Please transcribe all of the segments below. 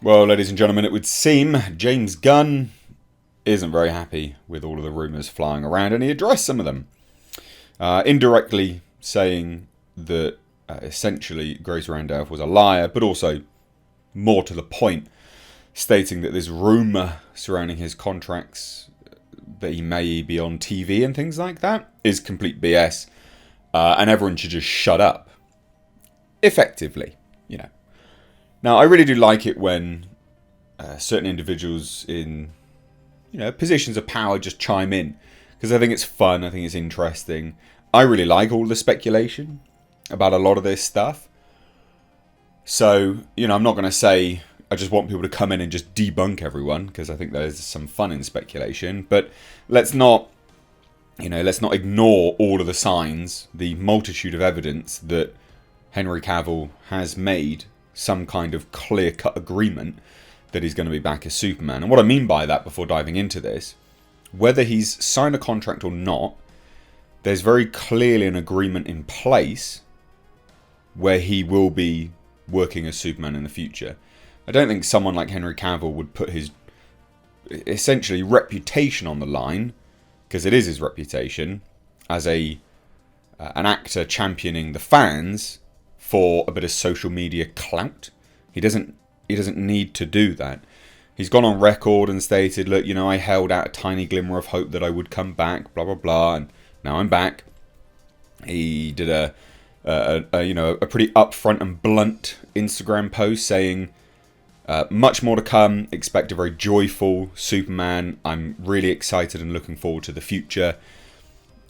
Well, ladies and gentlemen, it would seem James Gunn isn't very happy with all of the rumours flying around, and he addressed some of them, indirectly saying that essentially Grace Randolph was a liar, but also more to the point, stating that this rumour surrounding his contracts, that he may be on TV and things like that, is complete BS, and everyone should just shut up. Effectively, you know. Now, I really do like it when certain individuals in, positions of power just chime in, because I think it's fun. I think it's interesting. I really like all the speculation about a lot of this stuff. So, I'm not going to say I just want people to come in and just debunk everyone, because I think there's some fun in speculation. But let's not ignore all of the signs, the multitude of evidence that Henry Cavill has made some kind of clear-cut agreement that he's going to be back as Superman. And what I mean by that, before diving into this, whether he's signed a contract or not, there's very clearly an agreement in place where he will be working as Superman in the future. I don't think someone like Henry Cavill would put his essentially reputation on the line, because it is his reputation, as an actor championing the fans for a bit of social media clout. He doesn't need to do that. He's gone on record and stated, look, I held out a tiny glimmer of hope that I would come back, blah blah blah, and now I'm back. He did a pretty upfront and blunt Instagram post saying, much more to come, expect a very joyful Superman. I'm really excited and looking forward to the future.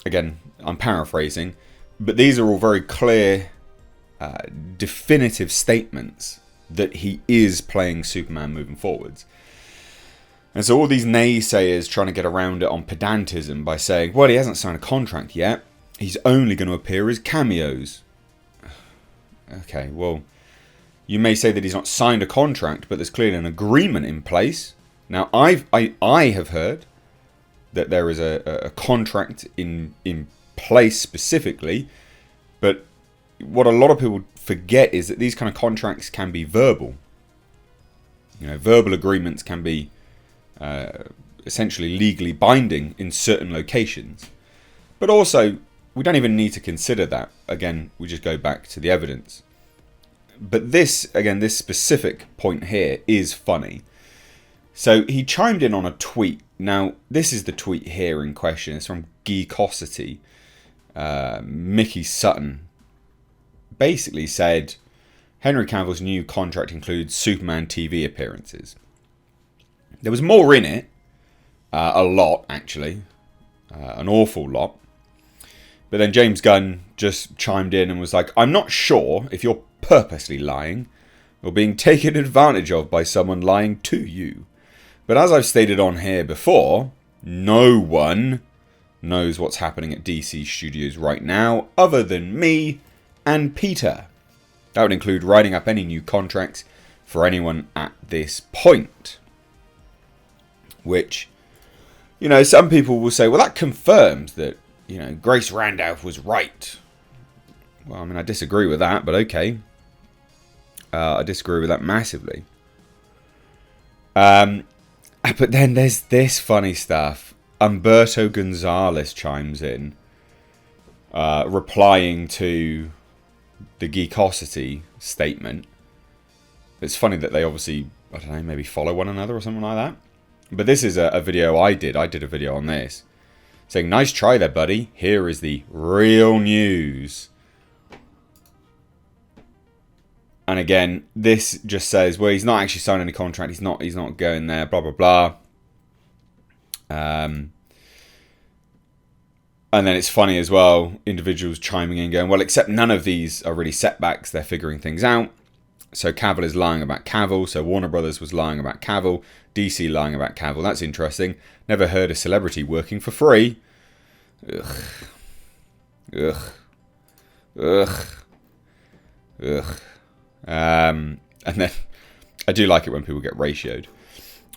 Again, I'm paraphrasing, but these are all very clear, definitive statements that he is playing Superman moving forwards. And so all these naysayers trying to get around it on pedantism by saying, well, he hasn't signed a contract yet, he's only going to appear as cameos. Okay, well, you may say that he's not signed a contract, but there's clearly an agreement in place. Now, I have heard that there is a contract in place specifically, but what a lot of people forget is that these kind of contracts can be verbal. Verbal agreements can be essentially legally binding in certain locations. But also, we don't even need to consider that. Again, we just go back to the evidence. But this specific point here is funny. So he chimed in on a tweet. Now, this is the tweet here in question. It's from Geekosity. Mickey Sutton basically said, Henry Cavill's new contract includes Superman TV appearances. There was more in it. A lot, actually. An awful lot. But then James Gunn just chimed in and was like, I'm not sure if you're purposely lying or being taken advantage of by someone lying to you. But as I've stated on here before, no one knows what's happening at DC Studios right now other than me and Peter. That would include writing up any new contracts for anyone at this point. Which, some people will say, well, that confirms that, Grace Randolph was right. Well, I disagree with that, but okay. I disagree with that massively. But then there's this funny stuff. Umberto Gonzalez chimes in, replying to the Geekosity statement. It's funny that they obviously, I don't know, maybe follow one another or something like that. But this is a video I did. I did a video on this. Saying, nice try there, buddy. Here is the real news. And again, this just says, well, he's not actually signing any contract. He's not going there, blah, blah, blah. And then it's funny as well, individuals chiming in going, well, except none of these are really setbacks. They're figuring things out. So Cavill is lying about Cavill. So Warner Brothers was lying about Cavill. DC lying about Cavill. That's interesting. Never heard a celebrity working for free. Ugh. Ugh. Ugh. Ugh. And then I do like it when people get ratioed.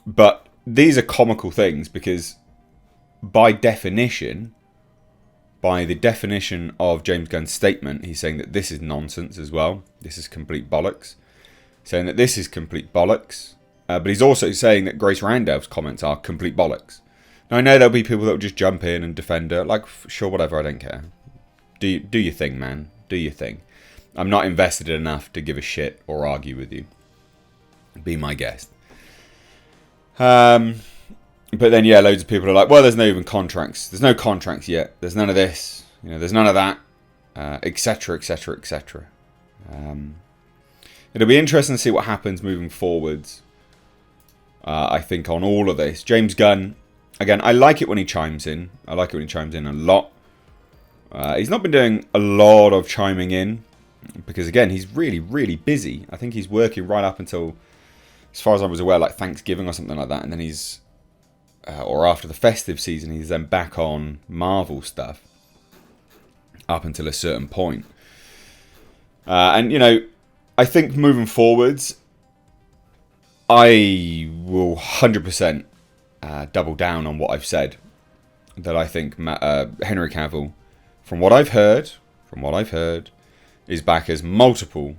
But these are comical things because by definition, by the definition of James Gunn's statement, he's saying that this is nonsense as well. This is complete bollocks. Saying that this is complete bollocks. But he's also saying that Grace Randolph's comments are complete bollocks. Now, I know there'll be people that will just jump in and defend her. Like, sure, whatever, I don't care. Do your thing, man. Do your thing. I'm not invested enough to give a shit or argue with you. Be my guest. But then, yeah, loads of people are like, well, there's no even contracts. There's no contracts yet. There's none of this. You know, there's none of that. Etc, etc, etc. It'll be interesting to see what happens moving forwards. I think on all of this. James Gunn, again, I like it when he chimes in. I like it when he chimes in a lot. He's not been doing a lot of chiming in because, again, he's really, really busy. I think he's working right up until, as far as I was aware, like Thanksgiving or something like that. And then he's, or after the festive season, he's then back on Marvel stuff up until a certain point. And, you know, I think moving forwards, I will 100% double down on what I've said. That I think Henry Cavill, from what I've heard, is back as multiple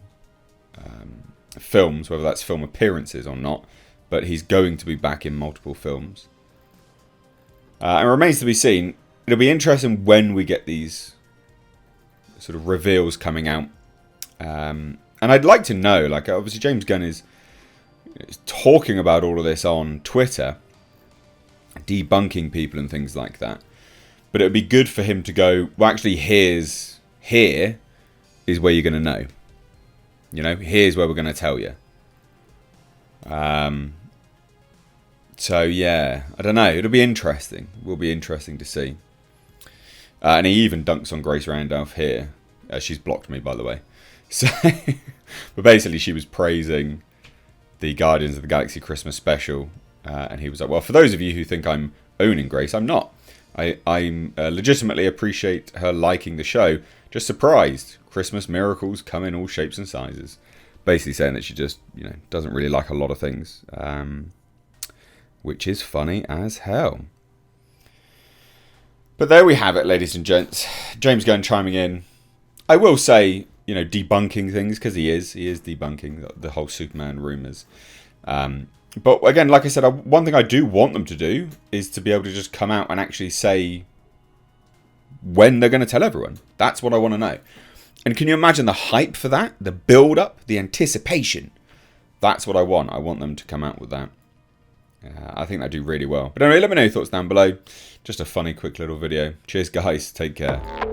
films, whether that's film appearances or not. But he's going to be back in multiple films. And it remains to be seen. It'll be interesting when we get these sort of reveals coming out. And I'd like to know, like, obviously James Gunn is talking about all of this on Twitter, debunking people and things like that. But it would be good for him to go, well, actually, here is where you're going to know. You know, here's where we're going to tell you. So, yeah, I don't know. It'll be interesting. It will be interesting to see. And he even dunks on Grace Randolph here. She's blocked me, by the way. So, but basically, she was praising the Guardians of the Galaxy Christmas special. And he was like, well, for those of you who think I'm owning Grace, I'm not. I legitimately appreciate her liking the show. Just surprised. Christmas miracles come in all shapes and sizes. Basically saying that she just, you know, doesn't really like a lot of things. Which is funny as hell. But there we have it, ladies and gents. James Gunn chiming in. I will say, you know, debunking things, because he is debunking the whole Superman rumours. But again, like I said, one thing I do want them to do is to be able to just come out and actually say when they're going to tell everyone. That's what I want to know. And can you imagine the hype for that? The build-up, the anticipation. That's what I want. I want them to come out with that. I think they do really well. But anyway, let me know your thoughts down below. Just a funny, quick little video. Cheers, guys. Take care.